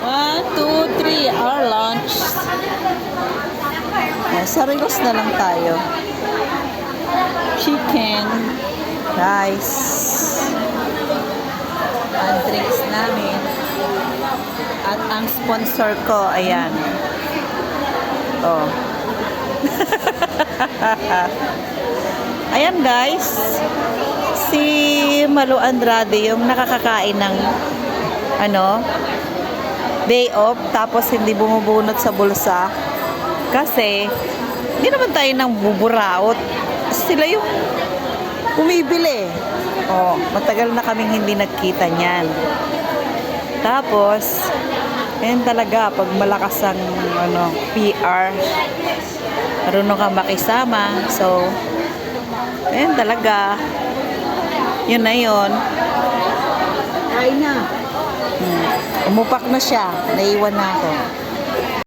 One, two, three, our lunch. Sarilos na lang tayo. Chicken, rice, ang drinks namin. At ang sponsor ko, ayan. Oh. Ayan guys, si Malu Andrade yung nakakakain ng day off tapos hindi bumubunot sa bulsa kasi hindi naman tayo nang buburaot, sila yung bumibili. Oh, matagal na kaming hindi nagkita niyan. Tapos yan talaga pag malakas ang PR, marunong ka makisama. So yan talaga, yun na yun. Kain na. Umupak na siya, naiwan na ako.